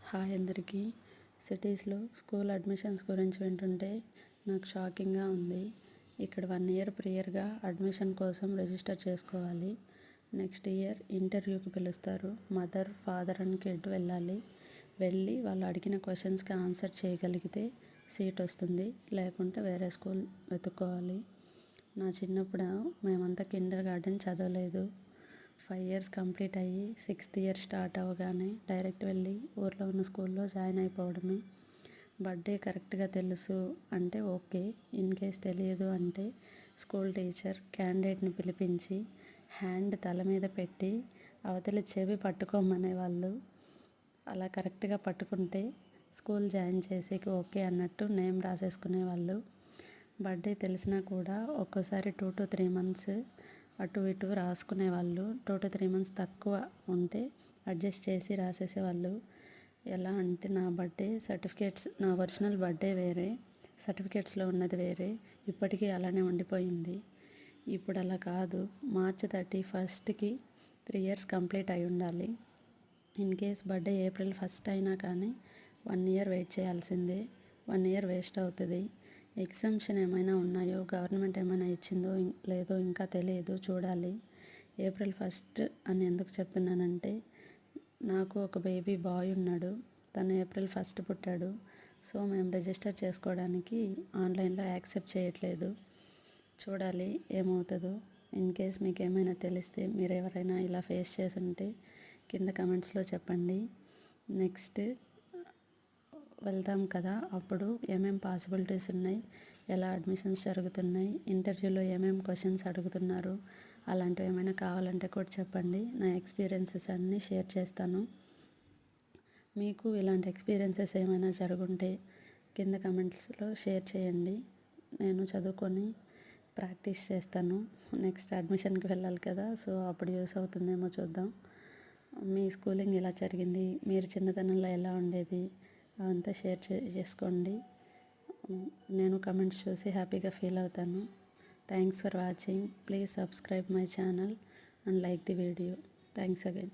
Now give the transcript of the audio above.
Hi అందరికీ. సిటీస్లో school admissions గురించి వింటుంటే నాకు షాకింగ్గా ఉంది. ఇక్కడ 1 ఇయర్ ప్రియర్గా అడ్మిషన్ కోసం రిజిస్టర్ చేసుకోవాలి. నెక్స్ట్ ఇయర్ ఇంటర్వ్యూకి పిలుస్తారు. మదర్, ఫాదర్ అండ్ కిడ్ వెళ్ళి వాళ్ళు అడిగిన క్వశ్చన్స్కి ఆన్సర్ చేయగలిగితే సీట్ వస్తుంది, లేకుంటే వేరే స్కూల్ వెతుక్కోవాలి. నా చిన్నప్పుడు మేమంతా కిండర్ గార్డెన్ చదవలేదు. 5 ఇయర్స్ కంప్లీట్ అయ్యి 6th ఇయర్ స్టార్ట్ అవ్వగానే డైరెక్ట్ వెళ్ళి ఊర్లో ఉన్న స్కూల్లో జాయిన్ అయిపోవడమే. బర్త్డే కరెక్ట్గా తెలుసు అంటే ఓకే, ఇన్ కేస్ తెలియదు అంటే స్కూల్ టీచర్ క్యాండిడేట్ని పిలిపించి హ్యాండ్ తల మీద పెట్టి అవతలి చెవి పట్టుకోమనేవాళ్ళు. అలా కరెక్ట్గా పట్టుకుంటే స్కూల్ జాయిన్ చేసేకి ఓకే అన్నట్టు నేమ్ రాసేసుకునేవాళ్ళు. బర్త్డే తెలిసినా కూడా ఒక్కోసారి 2 to 3 months అటు ఇటు రాసుకునేవాళ్ళు. 2 to 3 months తక్కువ ఉంటే అడ్జస్ట్ చేసి రాసేసేవాళ్ళు. ఎలా అంటే నా బర్త్డే సర్టిఫికేట్స్, నా ఒరిజినల్ బర్త్డే వేరే, సర్టిఫికేట్స్లో ఉన్నది వేరే, ఇప్పటికీ అలానే ఉండిపోయింది. ఇప్పుడు అలా కాదు. March 31st 3 years కంప్లీట్ అయి ఉండాలి. In case birthday April 1st అయినా కానీ 1 year వెయిట్ చేయాల్సిందే. 1 year వేస్ట్ అవుతుంది. ఎగ్జామ్షన్ ఏమైనా ఉన్నాయో, గవర్నమెంట్ ఏమైనా ఇచ్చిందో లేదో ఇంకా తెలియదు, చూడాలి. April 1st అని ఎందుకు చెప్తున్నానంటే నాకు ఒక బేబీ బాయ్ ఉన్నాడు. తను April 1st పుట్టాడు. సో మేము రిజిస్టర్ చేసుకోవడానికి ఆన్లైన్లో యాక్సెప్ట్ చేయట్లేదు. చూడాలి ఏమవుతుందో. ఇన్ కేస్ మీకు ఏమైనా తెలిస్తే, మీరు ఎవరైనా ఇలా ఫేస్ చేసి ఉంటే కింద కమెంట్స్లో చెప్పండి. నెక్స్ట్ వెళ్తాం కదా, అప్పుడు ఏమేం పాసిబిలిటీస్ ఉన్నాయి, ఎలా అడ్మిషన్స్ జరుగుతున్నాయి, ఇంటర్వ్యూలో ఏమేమి క్వశ్చన్స్ అడుగుతున్నారు, అలాంటివి ఏమైనా కావాలంటే కూడా చెప్పండి. నా ఎక్స్పీరియన్సెస్ అన్నీ షేర్ చేస్తాను. మీకు ఇలాంటి ఎక్స్పీరియన్సెస్ ఏమైనా జరుగుంటే కింద కమెంట్స్లో షేర్ చేయండి. నేను చదువుకొని ప్రాక్టీస్ చేస్తాను. నెక్స్ట్ అడ్మిషన్కి వెళ్ళాలి కదా, సో అప్పుడు యూస్ అవుతుందేమో చూద్దాం. మీ స్కూలింగ్ ఎలా జరిగింది, మీరు చిన్నతనంలో ఎలా ఉండేది, అదంతా షేర్ చేసుకోండి. నేను కమెంట్స్ చూసి హ్యాపీగా ఫీల్ అవుతాను. Thanks for watching. Please subscribe my channel and like the video. Thanks again.